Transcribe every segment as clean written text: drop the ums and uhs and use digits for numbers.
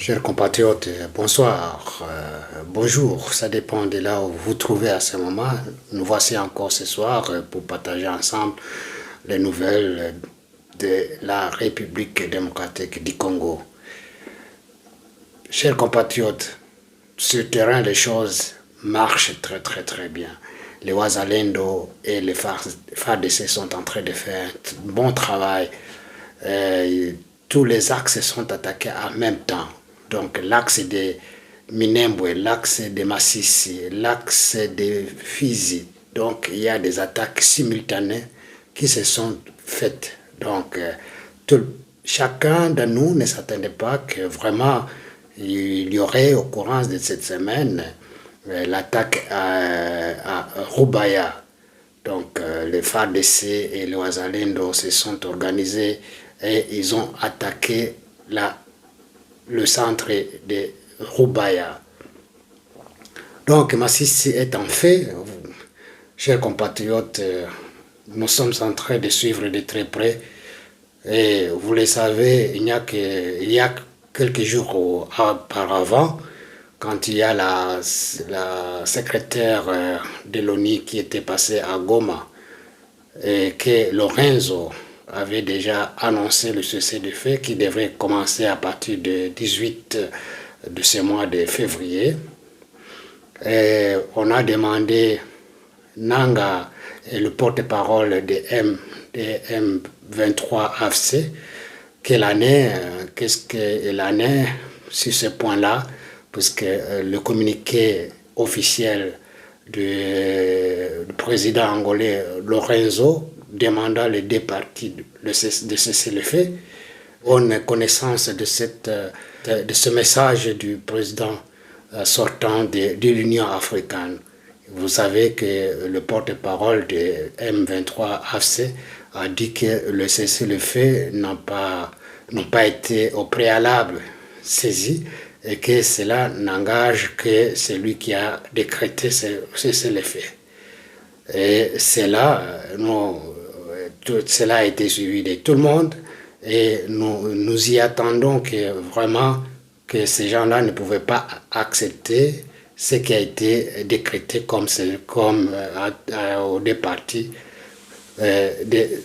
Chers compatriotes, bonsoir, bonjour, ça dépend de là où vous vous trouvez à ce moment. Nous voici encore ce soir pour partager ensemble les nouvelles de la République démocratique du Congo. Chers compatriotes, sur le terrain, les choses marchent très bien. Les Wazalendo et les FARDC sont en train de faire un bon travail. Tous les axes sont attaqués en même temps. Donc l'axe de Minembwe, l'axe de Massissi, l'axe de Fizi. Donc il y a des attaques simultanées qui se sont faites. Donc chacun de nous ne s'attendait pas que vraiment il y aurait au courant de cette semaine l'attaque à Rubaya. Donc les FARDC et les Wazalendo se sont organisés et ils ont attaqué le centre de Rubaya. Donc Massissi est en fait, chers compatriotes, nous sommes en train de suivre de très près. Et vous le savez, il y a quelques jours auparavant, quand il y a la secrétaire de l'ONU qui était passée à Goma, et que Lorenzo avait déjà annoncé le cessez-le-feu qui devrait commencer à partir du 18 de ce mois de février. Et on a demandé Nanga, le porte-parole de M23 AFC, qu'est-ce que l'année sur ce point-là, puisque le communiqué officiel du président angolais Lorenzo demandant les deux parties de cesser le feu. On a connaissance de ce message du président sortant de l'Union africaine. Vous savez que le porte-parole de M23 AFC a dit que le cessez-le-feu n'a pas été au préalable saisi et que cela n'engage que celui qui a décrété ce cessez-le-feu. Et cela a été suivi de tout le monde et nous y attendons que vraiment que ces gens-là ne pouvaient pas accepter ce qui a été décrété comme aux deux parties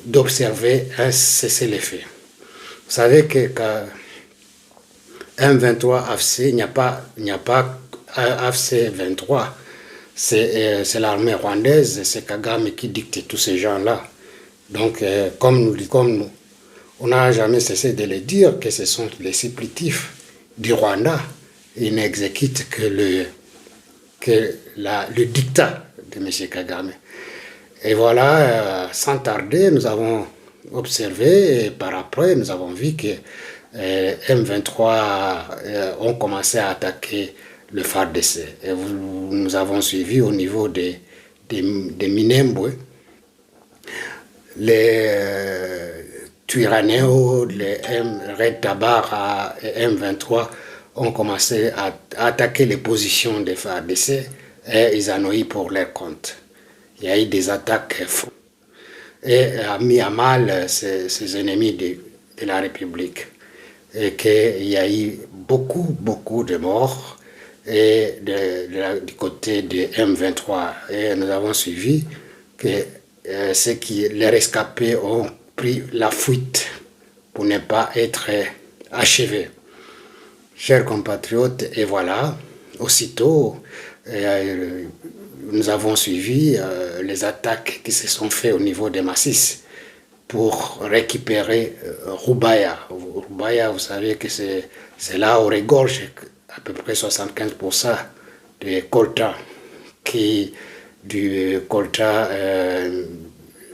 d'observer un cessez-le-feu. Vous savez que M23 AFC, il n'y a pas AFC 23, c'est l'armée rwandaise, c'est Kagame qui dicte tous ces gens-là. Donc, comme nous, on n'a jamais cessé de le dire que ce sont les supplétifs du Rwanda. Ils n'exécutent que le dictat de M. Kagame. Et voilà, sans tarder, nous avons observé et par après, nous avons vu que M23 ont commencé à attaquer le FARDC. Et nous avons suivi au niveau des Minembwe, les Twirwaneho, les Red Tabara et M23 ont commencé à attaquer les positions des FARDC et ils en ont eu pour leur compte. Il y a eu des attaques et a mis à mal ces ennemis de la République. Et qu'il y a eu beaucoup de morts et du côté de M23. Et nous avons suivi que les rescapés ont pris la fuite pour ne pas être achevés. Chers compatriotes, et voilà, aussitôt, nous avons suivi les attaques qui se sont faites au niveau des Massis pour récupérer Rubaya. Rubaya, vous savez que c'est là où regorge à peu près 75% des coltan, du coltan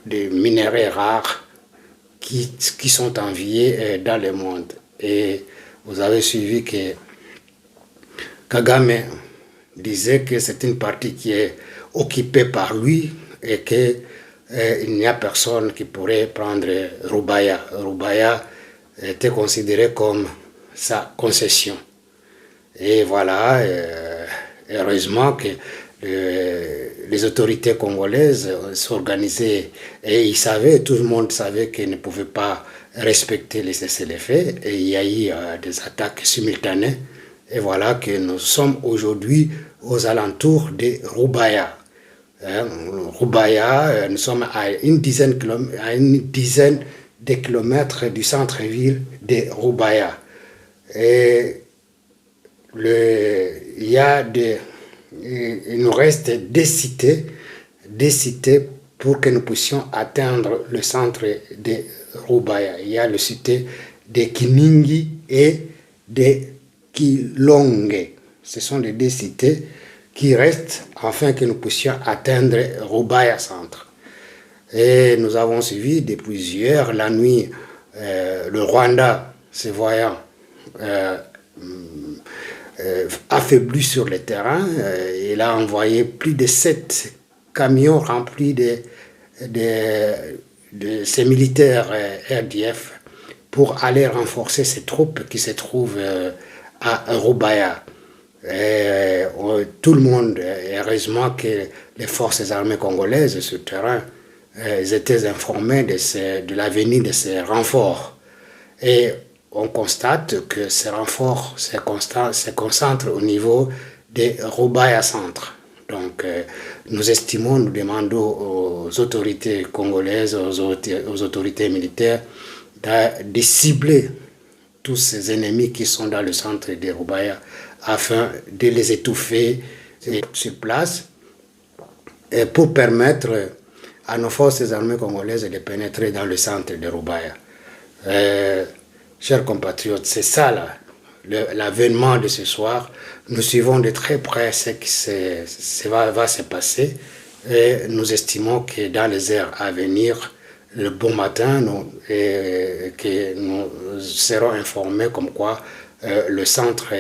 des minéraux rares qui sont enviés dans le monde. Et vous avez suivi que Kagame disait que c'est une partie qui est occupée par lui et qu'il n'y a personne qui pourrait prendre Rubaya. Rubaya était considéré comme sa concession. Et voilà, heureusement que les autorités congolaises s'organisaient et tout le monde savait qu'ils ne pouvaient pas respecté les cessez-le-feu et il y a eu des attaques simultanées. Et voilà que nous sommes aujourd'hui aux alentours de Roubaïa. Roubaïa, nous sommes à une dizaine de kilomètres du centre-ville de Roubaïa. Et il nous reste des cités pour que nous puissions atteindre le centre de Roubaïa. Il y a le cité de Kiningi et de Kilonge. Ce sont les deux cités qui restent afin que nous puissions atteindre Roubaïa centre. Et nous avons suivi depuis hier la nuit le Rwanda se voyant affaibli sur le terrain. Il a envoyé plus de 7 camions remplis de ces militaires RDF pour aller renforcer ces troupes qui se trouvent à Roubaïa. Tout le monde, heureusement que les forces armées congolaises sur le terrain étaient informés de la venue de ces renforts. Et on constate que ces renforts se concentrent au niveau de Roubaïa Centre. Donc, nous estimons, nous demandons aux autorités congolaises, aux autorités militaires, de cibler tous ces ennemis qui sont dans le centre de Roubaïa afin de les étouffer sur place et pour permettre à nos forces armées congolaises de pénétrer dans le centre de Roubaïa. Chers compatriotes, c'est ça là, l'avènement de ce soir. Nous suivons de très près ce qui va se passer et nous estimons que dans les heures à venir, le bon matin, que nous serons informés comme quoi le centre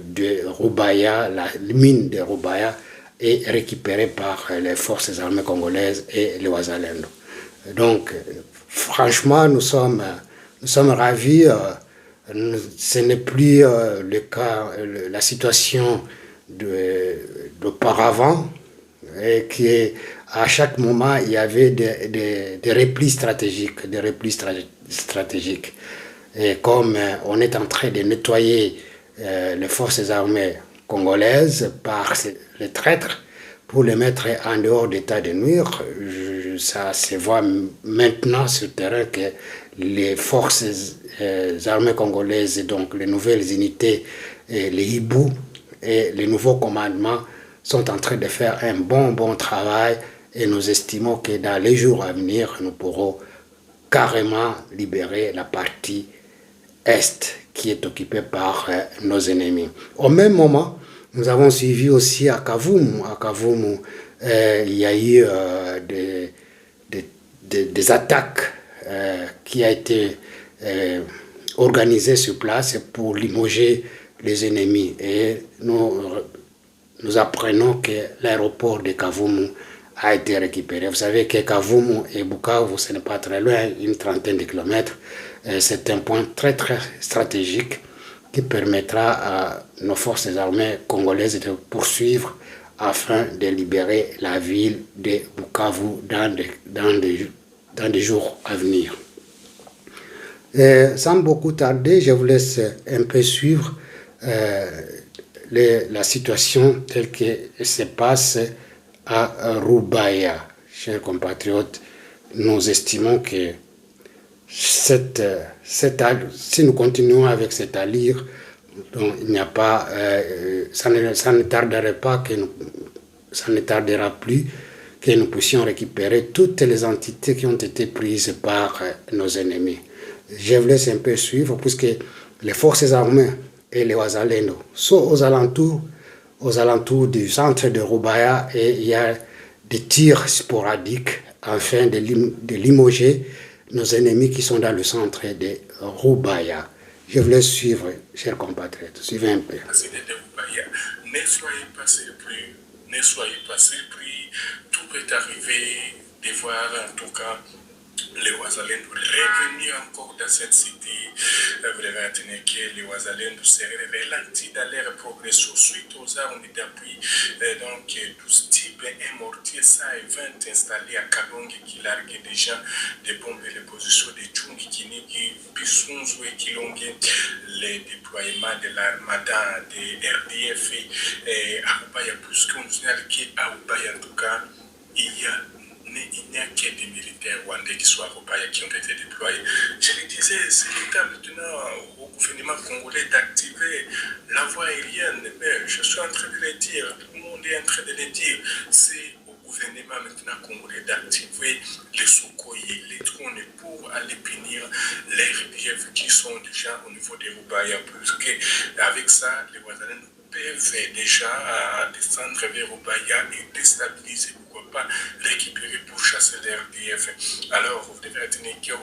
de Roubaïa, la mine de Roubaïa, est récupérée par les forces armées congolaises et les Wazalendo. Donc, franchement, nous sommes ravis. Ce n'est plus le cas, la situation d'auparavant, et qu'à chaque moment, il y avait des replis stratégiques, Et comme on est en train de nettoyer les forces armées congolaises par les traîtres pour les mettre en dehors d'état de nuire, ça se voit maintenant sur le terrain que les forces armées congolaises, donc les nouvelles unités, les hiboux et les nouveaux commandements sont en train de faire un bon travail et nous estimons que dans les jours à venir, nous pourrons carrément libérer la partie Est qui est occupée par nos ennemis. Au même moment, nous avons suivi aussi à Kavumu. À Kavumu, il y a eu des attaques qui ont été organisées sur place pour limoger les ennemis. Et nous apprenons que l'aéroport de Kavumu a été récupéré. Vous savez que Kavumu et Bukavu, ce n'est pas très loin, une trentaine de kilomètres. C'est un point très stratégique qui permettra à nos forces armées congolaises de poursuivre afin de libérer la ville de Bukavu dans des jours à venir. Sans beaucoup tarder, je vous laisse un peu suivre la situation telle qu'elle se passe à Roubaïa. Chers compatriotes, nous estimons que si nous continuons avec cette allure, donc il n'y a pas, ça ne tardera plus que nous puissions récupérer toutes les entités qui ont été prises par nos ennemis. Je vous laisse un peu suivre, puisque les forces armées et les Wazalendo sont aux alentours du centre de Roubaïa, et il y a des tirs sporadiques afin de limoger nos ennemis qui sont dans le centre de Roubaïa. Je vous laisse suivre, chers compatriotes. Suivez un peu. Ne soyez pas surpris, tout peut arriver de voir en tout cas les Wazalendo revenir encore dans cette cité vous devez retenir que les Wazalendo seraient ralentis dans leur progression suite aux armes d'appui. Donc, 12 types un mortier 120 installés à Kalonge qui larguait déjà des bombes et les positions de Tchungi, Kinigi, Bisunzu et Kilonge. Les déploiements de l'armada de RDF et Aoubaya, puisqu'on signale qu'Aoubaya, en tout cas, il n'y a que des militaires rwandais qui sont à Aoubaya qui ont été déployés. Je le disais, c'est l'état maintenant au gouvernement congolais d'activer la voie aérienne. Mais je suis en train de le dire, tout le monde est en train de le dire. C'est au gouvernement maintenant congolais d'activer les Sukhoi et les drones pour aller punir les RDF qui sont déjà au niveau des Aoubaya. Puisqu'avec ça, les Ouazalais peuvent déjà descendre vers Aoubaya et déstabiliser, pourquoi pas récupérer pour chasser les RDF. Alors, vous devez retenir qu'il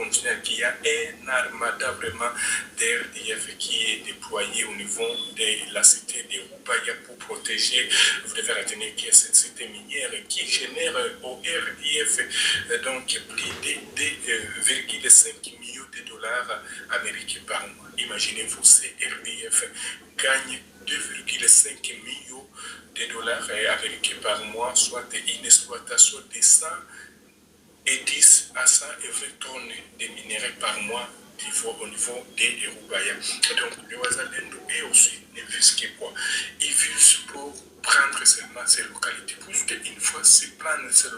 y a un armada vraiment des RDF qui est déployé au niveau de la cité de Aoubaya pour protéger. Vous devez retenir qu'il y a cette cité minière qui génère au RDF donc plus de 2,5 millions de dollars américains par mois. Imaginez-vous, ces RDF gagnent 2,5 millions de dollars américains par mois, soit une exploitation de 110 à 120 tonnes de minerais par mois au niveau des Aoubaya. Donc, le Wazalendo est aussi ne vise que quoi? Il vise pour prendre seulement ces localités. Puisqu'une fois, c'est prendre ces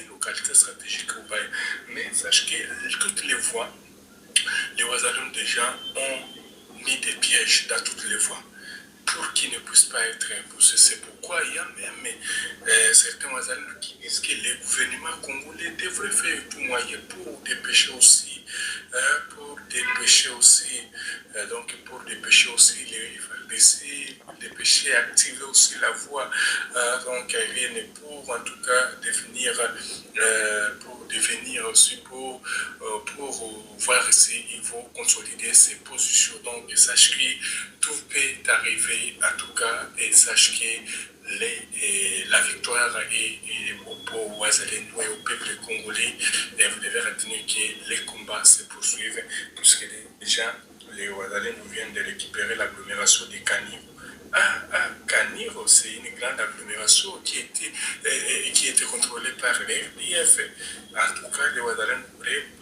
localités stratégiques Aoubaya. Mais sachez que toutes les voies, les Wazalendo déjà ont mis des pièges dans toutes les voies pour qu'ils ne puissent pas être imposés. C'est pourquoi il y a même certains Wazalendo qui disent que le gouvernement congolais devrait faire tout moyen pour dépêcher aussi, les FARDC, dépêcher, activer aussi la voie donc aérienne pour en tout cas devenir aussi pour voir s'il faut consolider ses positions. Donc sache que tout peut arriver en tout cas et sache que la victoire est au Wazalendo et au peuple congolais. Et vous devez retenir que les combats se poursuivent puisque déjà les Wazalendo viennent de récupérer l'agglomération de Kaniro. Kaniro, c'est une grande agglomération qui était contrôlée par les RDF. En tout cas, les Ouazalais,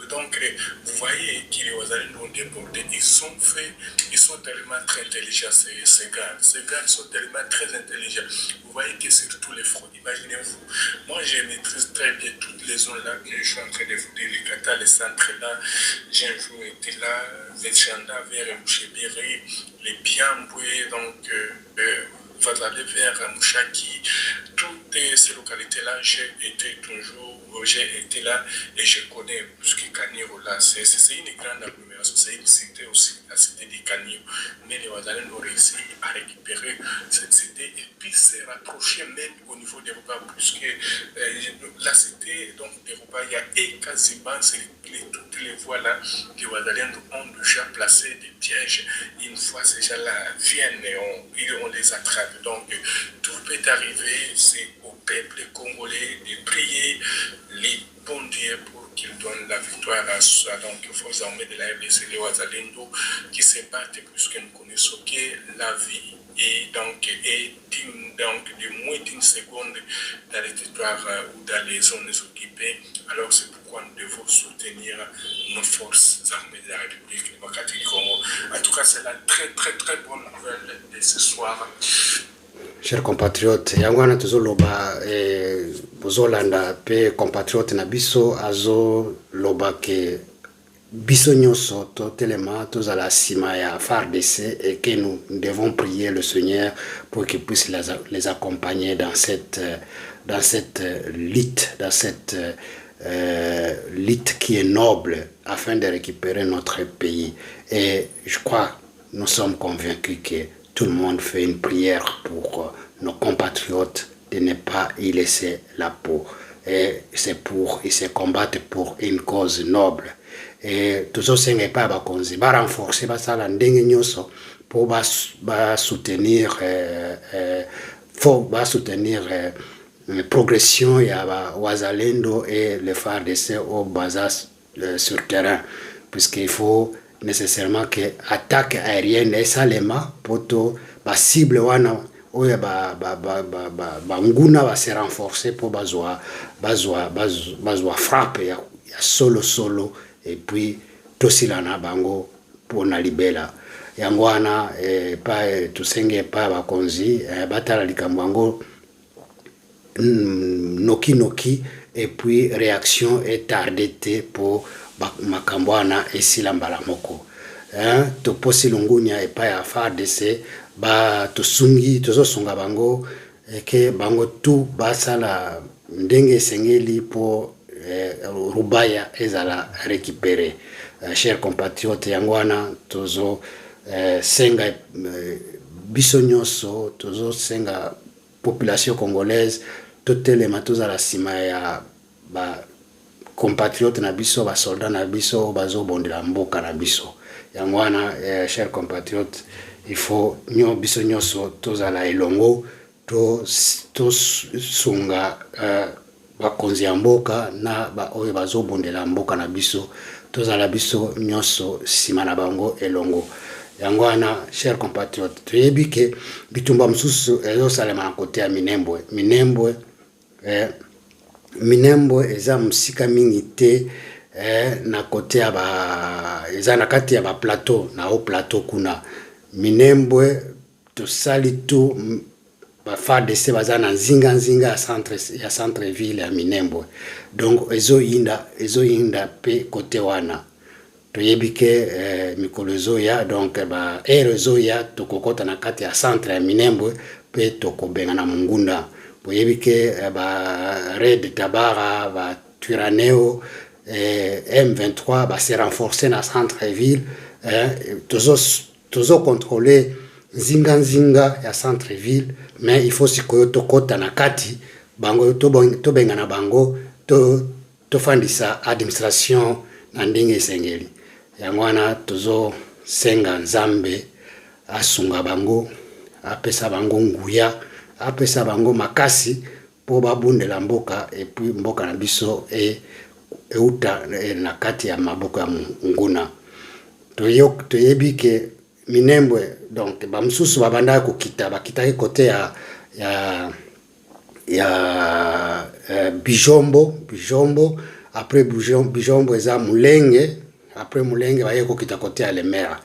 donc vous voyez que les Ouazalais ont débordé. Ils sont tellement très intelligents, ces gars. Ces gars sont tellement très intelligents. Vous voyez que sur tous les fronts, imaginez-vous. Moi, je maîtrise très bien toutes les zones là que je suis en train de vous dire. Les Kata, les centres là, j'ai un jour été là, vers Chanda, vers Mouchébiri, les Biamboué, donc vous allez vers Mouchaki, toutes ces localités-là, j'ai été là et je connais, puisque Kaniro là, c'est une grande agglomération, c'est une cité aussi, la cité de Kaniro. Mais les Ouazalais ont réussi à récupérer cette cité et puis se rapprocher même au niveau des Rouba, puisque la cité des Rouba, il y a quasiment toutes les voies là, les Ouazalais ont déjà placé des pièges. Une fois ces gens-là viennent et on les attrape. Donc tout peut arriver, c'est au peuple congolais de prier les bons dieux pour qu'ils donnent la victoire à donc forces armées de la RDC, les Wazalendo qui se battent puisque nous connaissons que la vie est de moins d'une seconde dans les territoires ou dans les zones occupées. Alors c'est pourquoi nous devons soutenir nos forces armées de la République démocratique du Congo. En tout cas, c'est la très très très bonne nouvelle de ce soir. Chers compatriotes, yango wana tozoloba bozolanda pe compatriote na biso azoloba ke biso nyonso totelema tozala nsima ya FARDC et que nous devons prier le Seigneur pour qu'il puisse les accompagner dans cette lutte, lutte qui est noble afin de récupérer notre pays. Et je crois, nous sommes convaincus que tout le monde fait une prière pour nos compatriotes de ne pas y laisser la peau. Et ils se combattent pour une cause noble. Et tozosenga epai bakonzi renforcer basala ndenge nyonso pour soutenir progression ya Wazalendo et les FARDC au bazar sur terrain, puisqu'il faut nécessairement que attaque aérienne esalema poto ba cible wana oya ba nguna va se renforcer pour bazwa frappe ya solo et puis tosilana bango pour na libela yango wana pa tusenge pa bakonzi batala likambo yango noki et puis réaction est tardée pour makambo wana esila mbala moko toposi lungunya epa ya FARDC ba tosungi tozosunga bango ke bango tu basala ndenge sengeli po rubaya ezala récupérer chers compatriotes yango wana tozo senga biso nyonso tozo senga population congolaise totelema tozala sima ya ba compatriotes na biso ba soldats na biso bazo bondela mboka na biso yango wana chers compatriotes il faut nyo biso nyonso tozala elongo to sunga bakonzi ya mboka na ba oyo bazo bondela mboka na biso tozala biso nyonso sima na bango elongo yango wana chers compatriotes toyebi ke bitumba msusu ezosalema na kote ya Minembwe eza msika mingi te na kote ya eza na kati ya ba plateau na haut plateau kuna Minembwe tosali tu ba FARDC baza na nzinga ya centre ville ya Minembwe donc ezo inda pe kote wana toyebi ke mikolo ezoya donc ba ezoya tokokota na kati ya centre ya Minembwe pe tokobenga na mungunda boyebi ke ba Red Tabara ba Twirwaneho M23 ba se renforcer na centre ville tozo contrôler nzinga ya centre ville mais il faut sikoyo tokota na kati bango to benga na bango to fandisa administration na ndenge esengeli yango wana tozo senga nzambe asunga bango apesa bango nguya apesa bango makasi po babundela mboka et puis mboka na biso euta na kati ya maboko ya nguna toyebi ke Minembwe donc bamsusu babanda kokita bakitaki kote ya Bijombo après Bijombo eza Mulenge après Mulenge baye kokita kote ya Lemera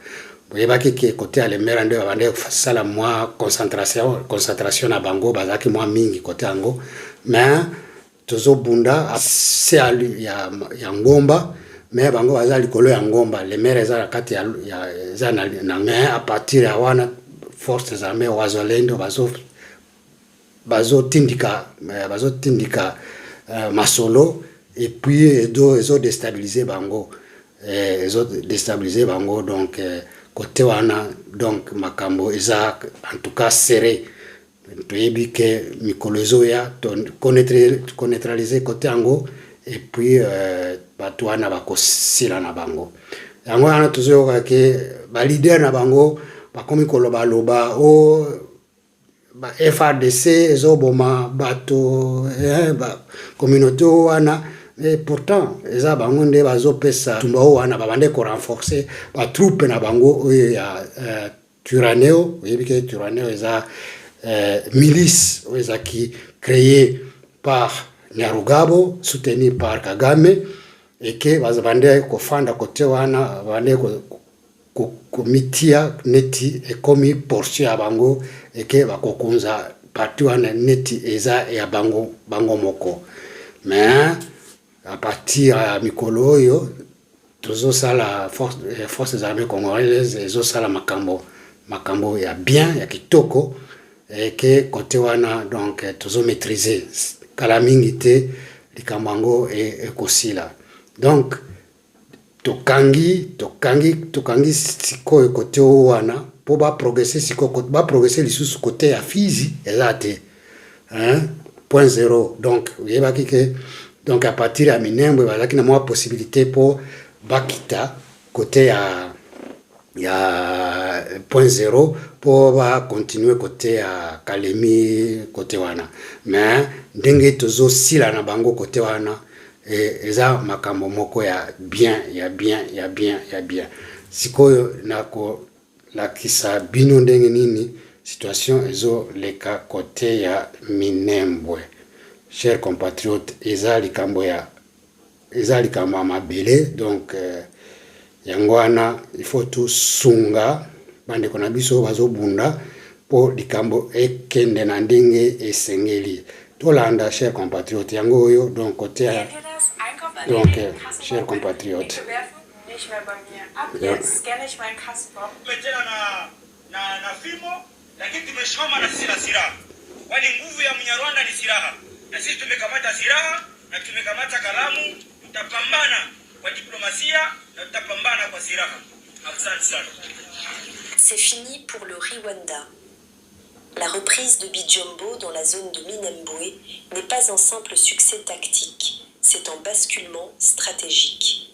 boyebaki ke kote ya Lemera ndio babanda kufasala mwa concentration na bango bazaki mwa mingi kote yango mais tozobunda se ya Ngomba mais bango baza likolo ya Ngomba Lemera eza kati ya eza na mais à partir ya wana forces armées wazalendo bazo tindika masolo et puis ezo déstabiliser bango donc côté wana donc makambo eza en tout cas serré toyebi ke mikolo ezoya connaîtraliser côté yango et puis bato wana bakosila na bango yango wana tozoyoka ke ba leader na bango bakomi koloba loba o ba FARDC ezoboma bato ba communauté wana et pourtant eza bango nde bazopesa tumba wana babande ko renforcer ba troupe na bango ya Twirwaneho oyebi ke Twirwaneho eza milice eza qui créé par Nyarugabo soutenu par Kagame et que bazabande kofanda kote wana bande komitia neti e komi portion ya bango et que bakokunza parti wana neti eza ya bango moko mais à partir ya mikolo oyo tozo sala forces armées congolaises ezo sala makambo ya bien ya kitoko et que kote wana donc tozo maîtriser kala mingi te likambango ekosila donc tokangi sikoyo kote wana po ba progresser sikoyo ba progresser lisusu kote ya Fizi ezate 0.0 donc yebaki ke donc à partir ya Minembwe bazaki na mwa possibilité po bakita kote ya 0.0 pour va continuer côté ya Kalemi côté wana mais ndenge tozo sila na bango côté wana eza makambo moko ya bien sikoyo nakolakisa bino ndenge nini situation ezoleka kote ya Minembwe. Chers compatriotes, eza likambo ya mabele, donc yango wana il faut tosunga bandeko na biso bazobunda po likambo ekende na ndenge esengeli. Tolanda, chers compatriotes, yango oyo donc kote ya donc chers compatriotes. Nicht mehr bei mir. Ab Ja. jetzt scanne ich meinen Kassenbon. Tena na fimo lakini tumesimama na sisi na silaha, kwani nguvu ya Mnyarwanda ni silaha, na sisi tumekamata silaha na tumekamata kalamu. Tutapambana kwa diplomasia na tutapambana kwa silaha. Asante sana. C'est fini pour le Rwanda. La reprise de Bijombo dans la zone de Minembwe n'est pas un simple succès tactique, c'est un basculement stratégique.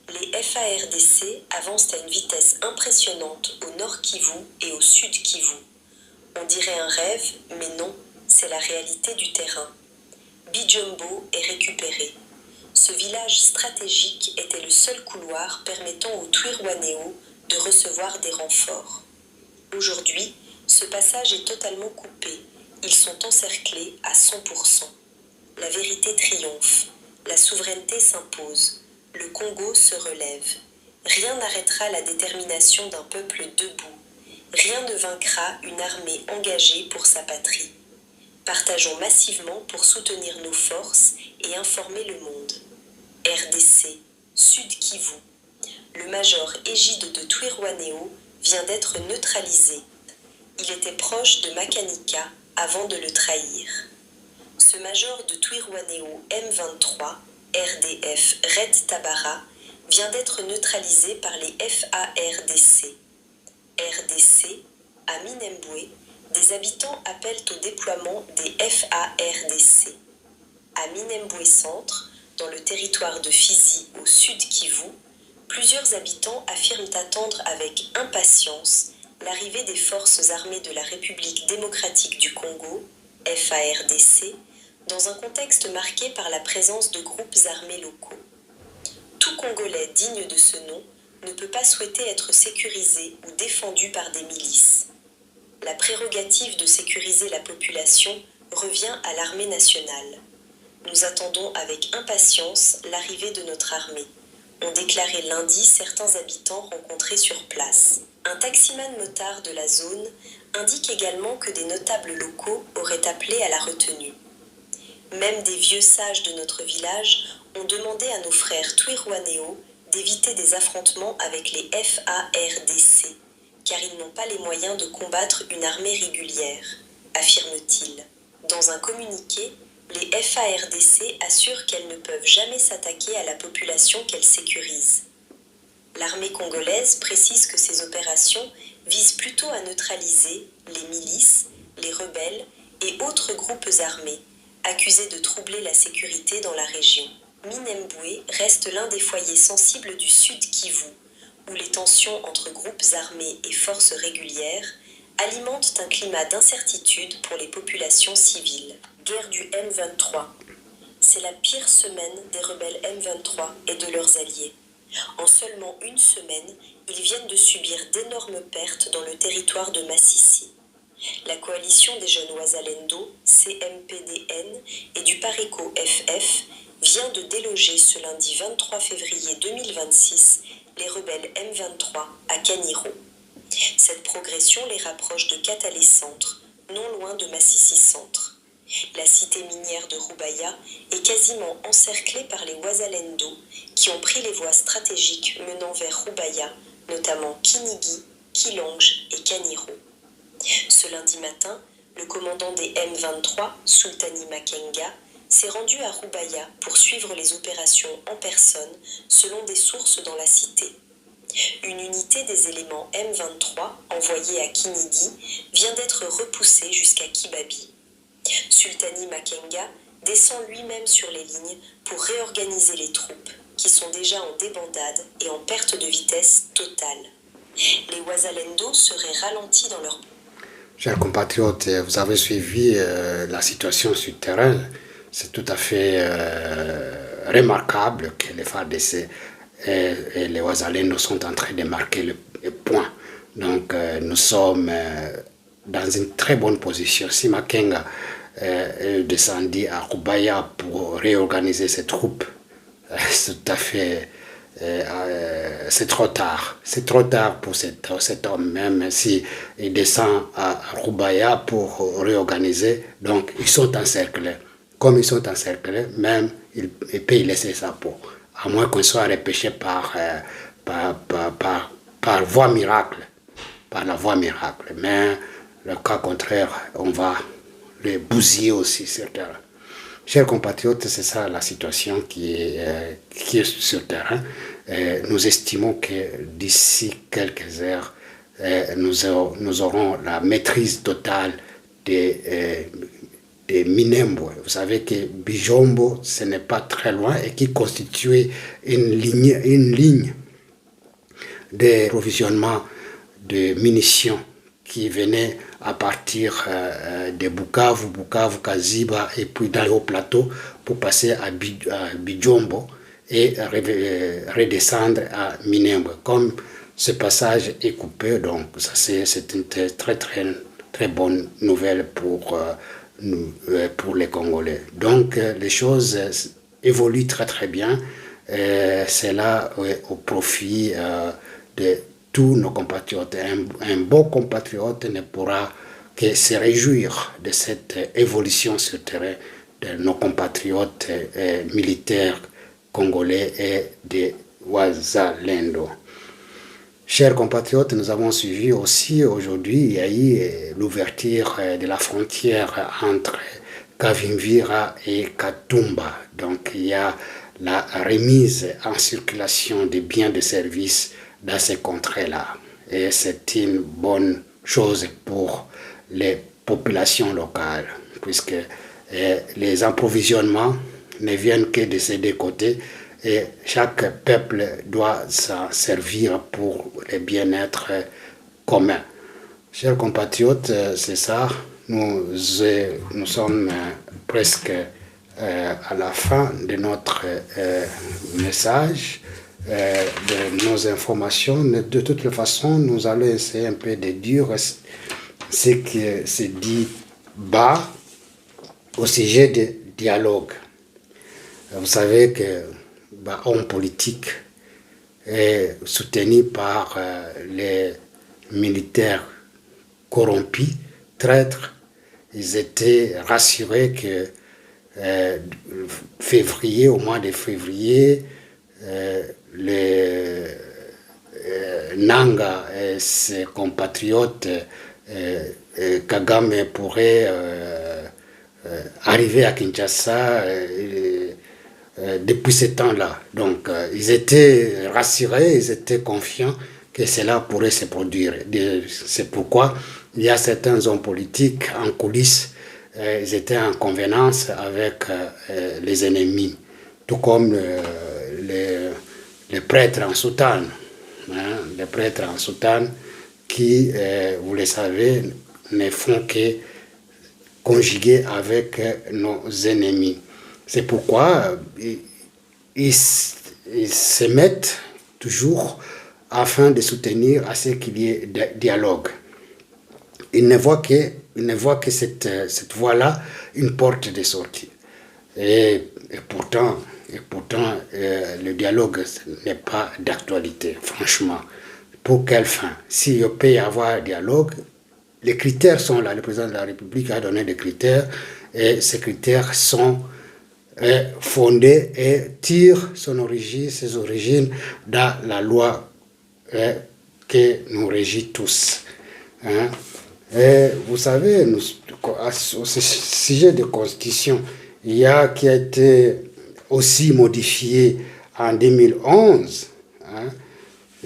Les FARDC avancent à une vitesse impressionnante au nord Kivu et au sud Kivu. On dirait un rêve, mais non, c'est la réalité du terrain. Bijombo est récupéré. Ce village stratégique était le seul couloir permettant aux Twirwanéo de recevoir des renforts. Aujourd'hui, ce passage est totalement coupé. Ils sont encerclés à 100%. La vérité triomphe. La souveraineté s'impose. Le Congo se relève. Rien n'arrêtera la détermination d'un peuple debout. Rien ne vaincra une armée engagée pour sa patrie. Partageons massivement pour soutenir nos forces et informer le monde. RDC, Sud Kivu. Le major Égide de Twirwanéo vient d'être neutralisé. Il était proche de Makanika avant de le trahir. Ce major de Twirwanéo M23, RDF Red Tabara, vient d'être neutralisé par les FARDC. RDC, à Minembwe, des habitants appellent au déploiement des FARDC. À Minembwe Centre, dans le territoire de Fizi au sud Kivu, plusieurs habitants affirment attendre avec impatience l'arrivée des forces armées de la République démocratique du Congo, FARDC, dans un contexte marqué par la présence de groupes armés locaux. Tout Congolais digne de ce nom ne peut pas souhaiter être sécurisé ou défendu par des milices. La prérogative de sécuriser la population revient à l'armée nationale. Nous attendons avec impatience l'arrivée de notre armée, ont déclaré lundi certains habitants rencontrés sur place. Un taximan motard de la zone indique également que des notables locaux auraient appelé à la retenue. Même des vieux sages de notre village ont demandé à nos frères Twirwanéo d'éviter des affrontements avec les FARDC, car ils n'ont pas les moyens de combattre une armée régulière, affirme-t-il. Dans un communiqué, les FARDC assurent qu'elles ne peuvent jamais s'attaquer à la population qu'elles sécurisent. L'armée congolaise précise que ces opérations visent plutôt à neutraliser les milices, les rebelles et autres groupes armés, accusés de troubler la sécurité dans la région. Minembwe reste l'un des foyers sensibles du sud Kivu, où les tensions entre groupes armés et forces régulières alimentent un climat d'incertitude pour les populations civiles. Guerre du M23. C'est la pire semaine des rebelles M23 et de leurs alliés. En seulement une semaine, ils viennent de subir d'énormes pertes dans le territoire de Massissi. La coalition des jeunes Wazalendo, CMPDN, et du Pareco FF vient de déloger ce lundi 23 février 2026 les rebelles M23 à Kaniro. Cette progression les rapproche de Katale Centre, non loin de Massissi Centre. La cité minière de Rubaya est quasiment encerclée par les Wazalendo qui ont pris les voies stratégiques menant vers Rubaya, notamment Kinigi, Kilonge et Kaniro. Ce lundi matin, le commandant des M23, Sultani Makenga, s'est rendu à Rubaya pour suivre les opérations en personne selon des sources dans la cité. Une unité des éléments M23 envoyée à Kinigi vient d'être repoussée jusqu'à Kibabi. Sultani Makenga descend lui-même sur les lignes pour réorganiser les troupes qui sont déjà en débandade et en perte de vitesse totale. Les Wazalendo seraient ralentis dans leur... Chers compatriotes, vous avez suivi la situation sur le terrain. C'est tout à fait remarquable que les FARDC et les Wazalendo sont en train de marquer le point. Donc nous sommes dans une très bonne position. Si Makenga est descendu à Rubaya pour réorganiser ses troupes, c'est tout à fait... c'est trop tard. C'est trop tard pour cet homme, même si il descend à Rubaya pour réorganiser. Donc, ils sont encerclés. Comme ils sont encerclés, même, il peut y laisser sa peau. À moins qu'on soit repêché par voie miracle. Par la voie miracle. Mais, le cas contraire, on va le bousiller aussi sur terrain. Chers compatriotes, c'est ça la situation qui est sur le terrain. Nous estimons que d'ici quelques heures, nous aurons la maîtrise totale des Minembwe. Vous savez que Bijombo, ce n'est pas très loin et qui constituait une ligne de provisionnement de munitions qui venait à partir de Bukavu, Kaziba et puis dans le haut plateau pour passer à Bijombo et redescendre à Minembwe. Comme ce passage est coupé, donc ça c'est une très bonne nouvelle pour les Congolais. Donc les choses évoluent très bien. C'est là au profit de tous nos compatriotes. Un bon compatriote ne pourra que se réjouir de cette évolution sur le terrain de nos compatriotes militaires congolais et des Wazalendo. Chers compatriotes, nous avons suivi aussi aujourd'hui, il y a eu l'ouverture de la frontière entre Kavimvira et Katumba. Donc il y a la remise en circulation des biens de services dans ces contrées-là. Et c'est une bonne chose pour les populations locales, puisque les approvisionnements ne viennent que de ces deux côtés et chaque peuple doit s'en servir pour le bien-être commun. Chers compatriotes, c'est ça. Nous sommes presque à la fin de notre message, de nos informations. De toute façon, nous allons essayer un peu de dire ce qui se dit bas au sujet du dialogue. Vous savez que homme politique est soutenu par les militaires corrompus, traîtres. Ils étaient rassurés que au mois de février, les Nanga et ses compatriotes Kagame pourraient arriver à Kinshasa depuis ce temps-là. Donc, ils étaient rassurés, ils étaient confiants que cela pourrait se produire. C'est pourquoi il y a certains hommes politiques en coulisses, ils étaient en convenance avec les ennemis, tout comme les prêtres en soutane. Les prêtres en soutane qui, vous le savez, ne font que conjuguer avec nos ennemis. C'est pourquoi ils se mettent toujours afin de soutenir à ce qu'il y ait dialogue. Ils ne voient que cette voie-là une porte de sortie. Et pourtant, le dialogue n'est pas d'actualité, franchement. Pour quelle fin? S'il peut y avoir dialogue, les critères sont là. Le président de la République a donné des critères et ces critères sont fondés et tirent ses origines dans la loi que nous régit tous. Et vous savez, au sujet de constitution, qui a été aussi modifié en 2011,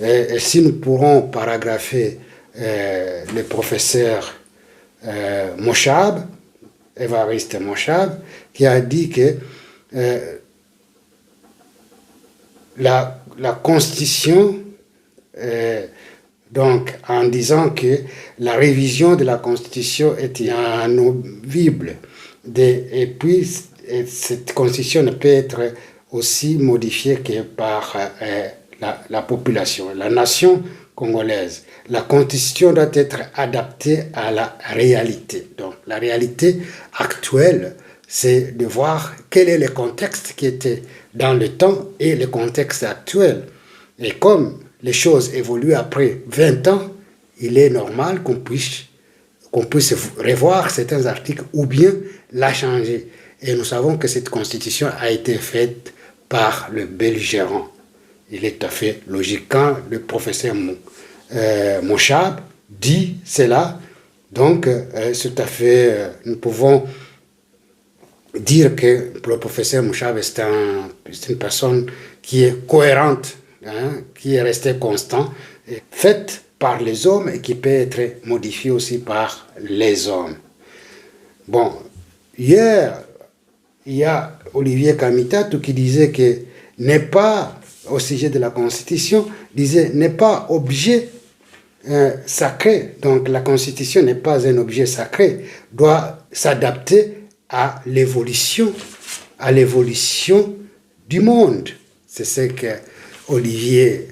et si nous pourrons paragrapher le professeur Mochab, Évariste Mochab, qui a dit que la Constitution, donc en disant que la révision de la Constitution est inamovible, et puis cette Constitution ne peut être aussi modifiée que par la population, la nation congolaise. La constitution doit être adaptée à la réalité. Donc la réalité actuelle, c'est de voir quel est le contexte qui était dans le temps et le contexte actuel. Et comme les choses évoluent après 20 ans, il est normal qu'on puisse revoir certains articles ou bien la changer. Et nous savons que cette constitution a été faite par le belligérant. Il est tout à fait logique. Quand le professeur Mouchab dit cela, donc c'est tout à fait, nous pouvons dire que le professeur Mouchab c'est une personne qui est cohérente, qui est restée constante, faite par les hommes et qui peut être modifiée aussi par les hommes. Bon, hier, il y a Olivier Kamitatou qui disait que n'est pas, au sujet de la Constitution, disait n'est pas objet sacré. Donc la Constitution n'est pas un objet sacré, doit s'adapter à l'évolution du monde. C'est ce que Olivier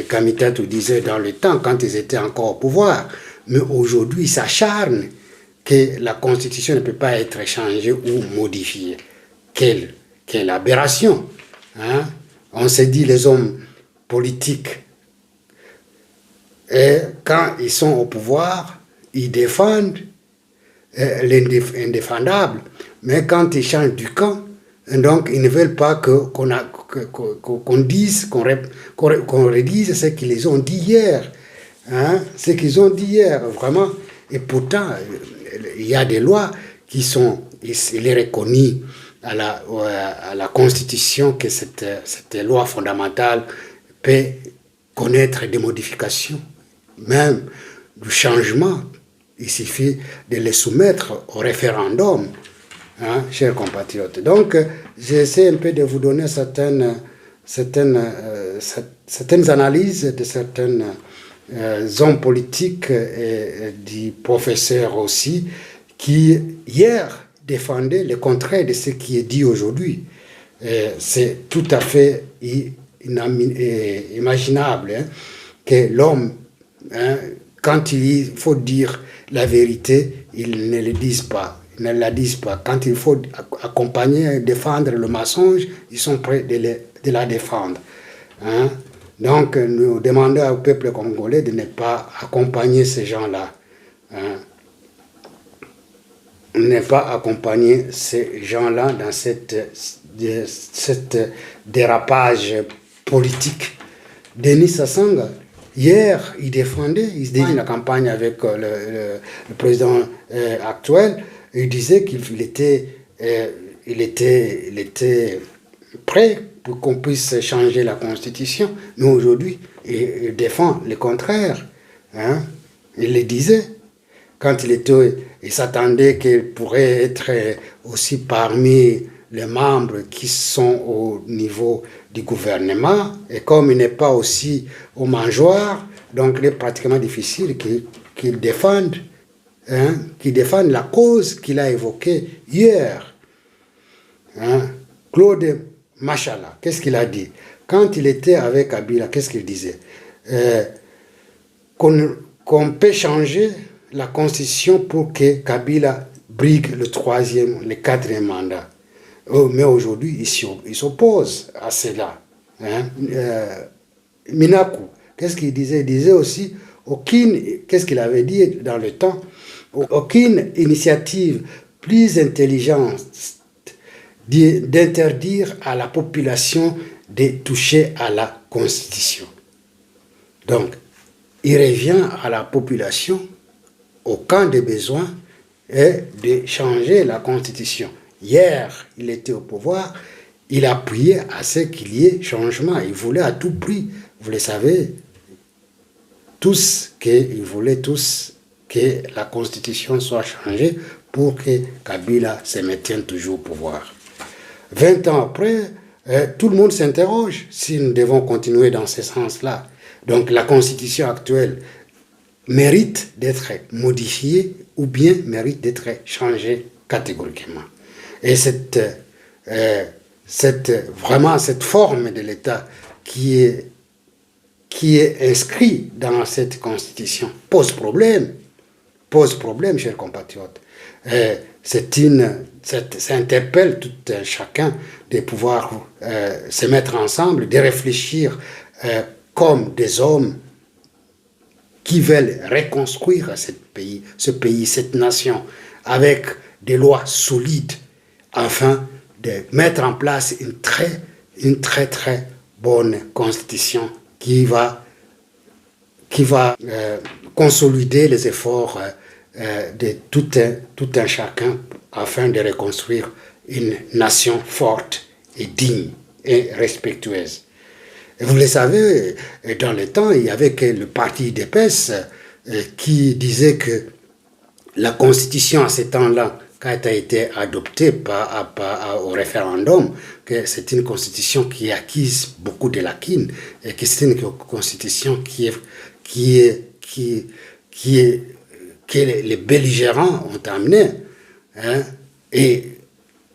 Kamitatou disait dans le temps, quand ils étaient encore au pouvoir. Mais aujourd'hui, il s'acharne que la Constitution ne peut pas être changée ou modifiée. Quelle aberration, hein? On s'est dit, les hommes politiques, et quand ils sont au pouvoir, ils défendent l'indéfendable. Mais quand ils changent du camp, donc ils ne veulent pas qu'on dise, qu'on redise ce qu'ils ont dit hier. Hein? Ce qu'ils ont dit hier, vraiment. Et pourtant, il y a des lois qui sont, il est reconnu à la Constitution que cette loi fondamentale peut connaître des modifications, même du changement. Il suffit de les soumettre au référendum, hein, chers compatriotes. Donc, j'essaie un peu de vous donner certaines analyses de certains hommes politiques et du professeur aussi, qui hier défendaient le contraire de ce qui est dit aujourd'hui. C'est tout à fait imaginable, hein, que l'homme, hein, quand il faut dire la vérité, ils ne le disent pas. Ils ne la disent pas. Quand il faut accompagner, défendre le mensonge, ils sont prêts de la défendre. Hein? Donc, nous demandons au peuple congolais de ne pas accompagner ces gens-là. Hein? Ne pas accompagner ces gens-là dans cette dérapage politique. Denis Sassanga, hier, il défendait la campagne avec le président actuel. Il disait qu'il était prêt pour qu'on puisse changer la Constitution. Mais aujourd'hui, il défend le contraire. Hein? Il le disait. Quand il s'attendait qu'il pourrait être aussi parmi les membres qui sont au niveau du gouvernement, et comme il n'est pas aussi au mangeoire, donc il est pratiquement difficile qu'il défende, hein, la cause qu'il a évoquée hier. Hein. Claude Machala, qu'est-ce qu'il a dit? Quand il était avec Kabila, qu'est-ce qu'il disait? Qu'on peut changer la constitution pour que Kabila brigue le 4e mandat. Mais aujourd'hui, il s'oppose à cela. Hein? Minaku, qu'est-ce qu'il disait? Il disait aussi, qu'est-ce qu'il avait dit dans le temps? Aucune initiative plus intelligente d'interdire à la population de toucher à la Constitution. Donc, il revient à la population, au camp des besoins, et de changer la Constitution. Hier, il était au pouvoir, il appuyait à ce qu'il y ait changement. Il voulait à tout prix, vous le savez, ils voulaient tous que la Constitution soit changée pour que Kabila se maintienne toujours au pouvoir. 20 ans après, tout le monde s'interroge si nous devons continuer dans ce sens-là. Donc la Constitution actuelle mérite d'être modifiée ou bien mérite d'être changée catégoriquement. Et vraiment cette forme de l'État qui est inscrit dans cette constitution pose problème, chers compatriotes. Ça interpelle tout un chacun de pouvoir se mettre ensemble, de réfléchir comme des hommes qui veulent reconstruire ce pays, cette nation, avec des lois solides, afin de mettre en place une très très bonne constitution qui va consolider les efforts de tout un chacun afin de reconstruire une nation forte et digne et respectueuse. Et vous le savez, dans le temps, il y avait que le parti UDPS qui disait que la constitution à ce temps-là, quand elle a été adoptée au référendum, que c'est une constitution qui a acquis beaucoup de lacunes et que c'est une constitution que les belligérants ont amené. Hein, et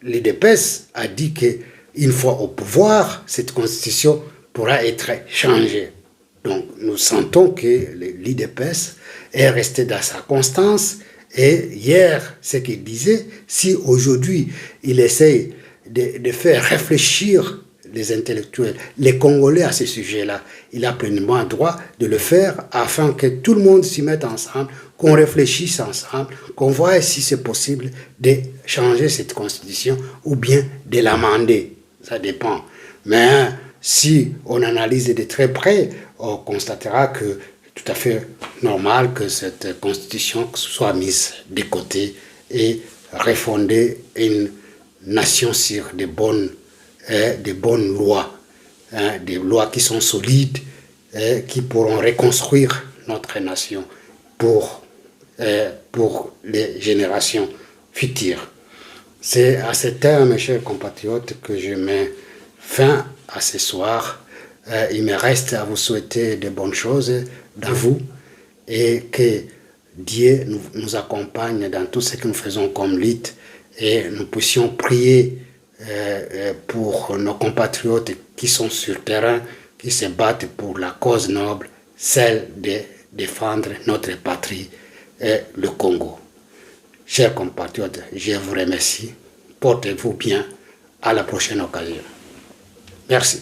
l'UDPS a dit qu'une fois au pouvoir, cette constitution pourra être changée. Donc nous sentons que l'UDPS est resté dans sa constance. Et hier, ce qu'il disait, si aujourd'hui il essaye de faire réfléchir les intellectuels, les Congolais à ce sujet-là, il a pleinement droit de le faire afin que tout le monde s'y mette ensemble, qu'on réfléchisse ensemble, qu'on voit si c'est possible de changer cette constitution ou bien de l'amender. Ça dépend. Mais si on analyse de très près, on constatera que tout à fait normal que cette constitution soit mise de côté et refonder une nation sur de bonnes lois, hein, des lois qui sont solides, qui pourront reconstruire notre nation pour les générations futures. C'est à ce terme, mes chers compatriotes, que je mets fin à ce soir. Il me reste à vous souhaiter de bonnes choses dans vous et que Dieu nous accompagne dans tout ce que nous faisons comme lutte et nous puissions prier pour nos compatriotes qui sont sur terrain, qui se battent pour la cause noble, celle de défendre notre patrie, le Congo. Chers compatriotes, je vous remercie. Portez-vous bien. À la prochaine occasion. Merci.